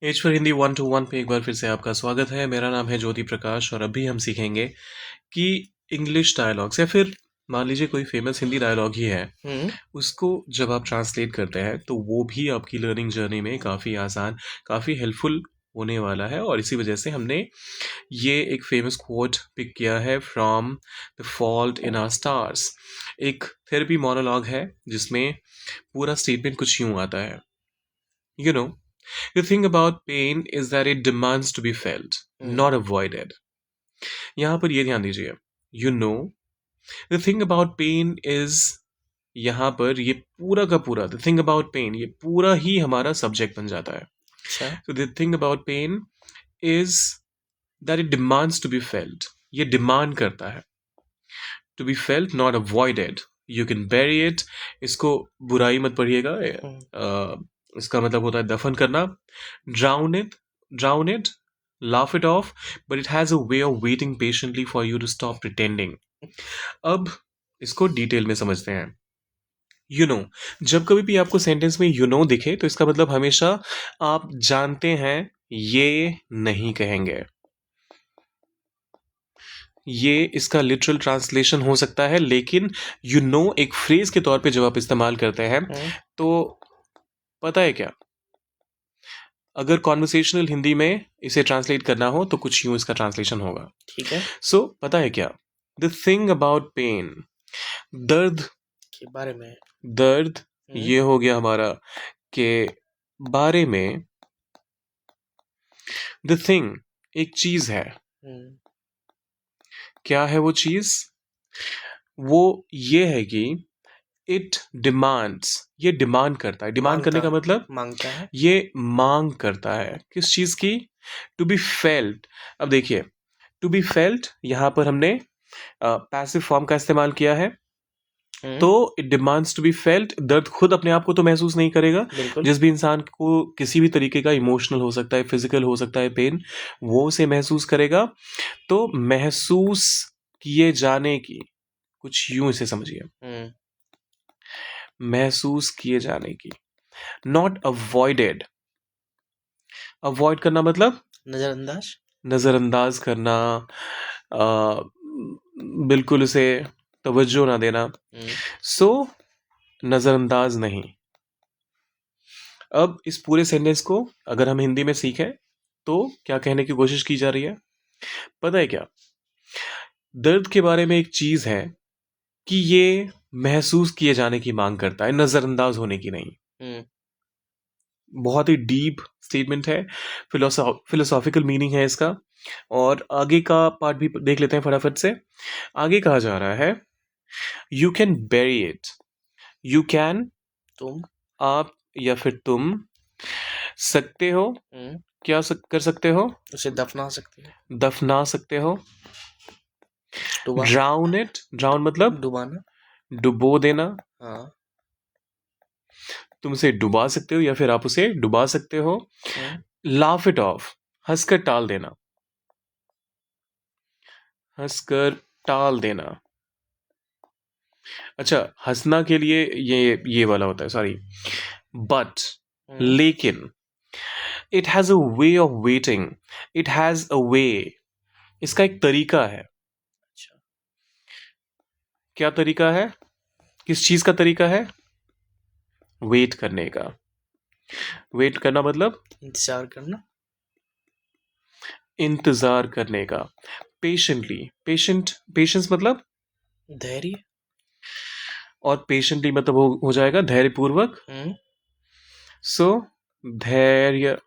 H for Hindi 1 to 1 पे एक बार फिर से आपका स्वागत है। मेरा नाम है ज्योति प्रकाश और अभी हम सीखेंगे कि इंग्लिश डायलॉग्स या फिर मान लीजिए कोई फेमस हिंदी डायलॉग ही है, उसको जब आप ट्रांसलेट करते हैं तो वो भी आपकी लर्निंग जर्नी में काफ़ी आसान, काफ़ी हेल्पफुल होने वाला है। और इसी वजह से हमने ये एक फेमस कोट पिक किया है from the fault in our stars. एक थेरेपी मोनोलॉग है जिसमें पूरा स्टेटमेंट कुछ यूं आता है, you know, the thing about pain is that it demands to be felt, not avoided. यहाँ पर ये ध्यान दीजिए, you know, the thing about pain is, यहाँ पर ये पूरा का पूरा the thing about pain ये पूरा ही हमारा सब्जेक्ट बन जाता है। अच्छा So the thing about pain is that it demands to be felt. ये डिमांड करता है to be felt, not avoided. You can bury it. इसको बुराई मत पढ़िएगा, इसका मतलब होता है दफन करना। drown it, laugh it off, but it has a way of waiting patiently for you to stop pretending. अब इसको डिटेल में समझते हैं। यू नो, जब कभी भी आपको सेंटेंस में यू नो दिखे तो इसका मतलब हमेशा आप जानते हैं ये नहीं कहेंगे। ये इसका लिटरल ट्रांसलेशन हो सकता है, लेकिन यू नो एक फ्रेज के तौर पे जब आप इस्तेमाल करते हैं तो पता है क्या, अगर कॉन्वर्सेशनल हिंदी में इसे ट्रांसलेट करना हो तो कुछ यूं इसका ट्रांसलेशन होगा। ठीक है। सो पता है क्या, द थिंग अबाउट पेन, दर्द के बारे में दर्द ये हो गया हमारा के बारे में। द थिंग एक चीज है, क्या है वो चीज? वो ये है कि इट डिमांड्स, ये डिमांड करता है। डिमांड करने का मतलब मांगता है, ये मांग करता है किस चीज की? To be felt. अब देखिए, टू बी फेल्ट यहां पर हमने पैसिव फॉर्म का इस्तेमाल किया है, तो it demands to be felt. दर्द खुद अपने आप को तो महसूस नहीं करेगा, जिस भी इंसान को किसी भी तरीके का इमोशनल हो सकता है, फिजिकल हो सकता है पेन, वो उसे महसूस करेगा। तो महसूस किए जाने की, कुछ यूं इसे समझिए, महसूस किए जाने की, नॉट अवॉइडेड। अवॉइड करना मतलब नजरअंदाज, नजरअंदाज करना, बिल्कुल उसे तवज्जो ना देना। सो नजरअंदाज नहीं। अब इस पूरे सेंटेंस को अगर हम हिंदी में सीखें तो क्या कहने की कोशिश की जा रही है, पता है क्या? दर्द के बारे में एक चीज है कि ये महसूस किए जाने की मांग करता है, नजरअंदाज होने की नहीं। बहुत ही डीप स्टेटमेंट है, फिलोसॉफिकल मीनिंग है इसका। और आगे का पार्ट भी देख लेते हैं फटाफट से। आगे कहा जा रहा है, you can bury it. You can, तुम, आप या फिर तुम, सकते हो, क्या कर सकते हो? उसे दफना सकते हो, दफना सकते हो। डुबा, ड्राउन इट, ड्राउन मतलब डुबाना, डुबो देना। हाँ, तुम उसे डुबा सकते हो या फिर आप उसे डुबा सकते हो। लाफ इट ऑफ, हंसकर टाल देना, हंसकर टाल देना। अच्छा, हंसना के लिए ये वाला होता है, सॉरी, बट, लेकिन, it has a way of weighting, it has a way, इसका एक तरीका है। अच्छा, क्या तरीका है? किस चीज का तरीका है? वेट करने का। वेट करना मतलब इंतजार करना, इंतजार करने का। पेशेंटली, पेशेंस मतलब धैर्य, और पेशेंटली मतलब हो जाएगा धैर्यपूर्वक। सो धैर्य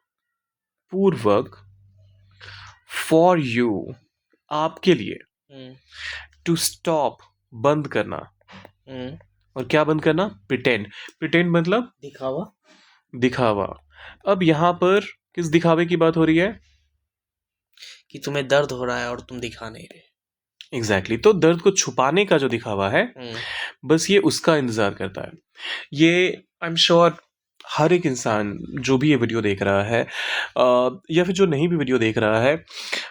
पूर्वक, फॉर यू आपके लिए, टू स्टॉप बंद करना। और क्या बंद करना? प्रिटेंड। प्रिटेंड मतलब दिखावा, दिखावा। अब यहां पर किस दिखावे की बात हो रही है? कि तुम्हें दर्द हो रहा है और तुम दिखा नहीं रहे। एग्जैक्टली तो दर्द को छुपाने का जो दिखावा है, बस ये उसका इंतजार करता है। ये आई एम श्योर हर एक इंसान जो भी ये वीडियो देख रहा है, या फिर जो नहीं भी वीडियो देख रहा है,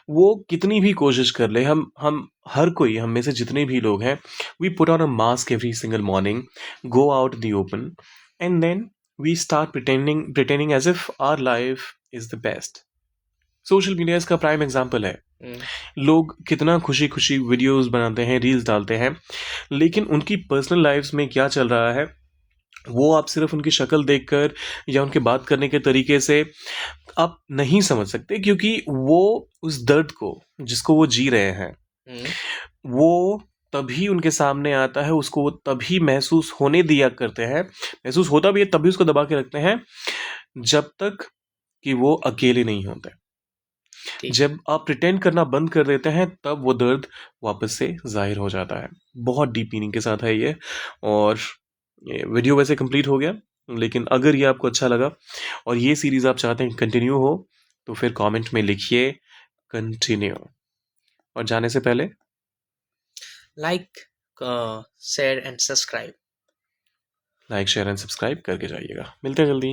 वो कितनी भी कोशिश कर ले, हम हर कोई, हम में से जितने भी लोग हैं, we put on a mask every single morning, go out in the open, and then we start pretending as if our life is the best. Social media इसका प्राइम एग्जाम्पल है. लोग कितना खुशी खुशी वीडियोस बनाते हैं, रील्स डालते हैं, लेकिन उनकी पर्सनल लाइफ्स में क्या चल रहा है वो आप सिर्फ उनकी शक्ल देखकर या उनके बात करने के तरीके से आप नहीं समझ सकते, क्योंकि वो उस दर्द को जिसको वो जी रहे हैं वो तभी उनके सामने आता है, उसको वो तभी महसूस होने दिया करते हैं, महसूस होता भी है तभी उसको दबा के रखते हैं जब तक कि वो अकेले नहीं होते. जब आप प्रिटेंड करना बंद कर देते हैं तब वो दर्द वापस से जाहिर हो जाता है. बहुत डीप मीनिंग के साथ है ये. और ये वीडियो वैसे कंप्लीट हो गया, लेकिन अगर ये आपको अच्छा लगा और ये सीरीज आप चाहते हैं कंटिन्यू हो तो फिर कमेंट में लिखिए कंटिन्यू. और जाने से पहले like, share and subscribe. Like share and subscribe करके जाइएगा. मिलते हैं जल्दी.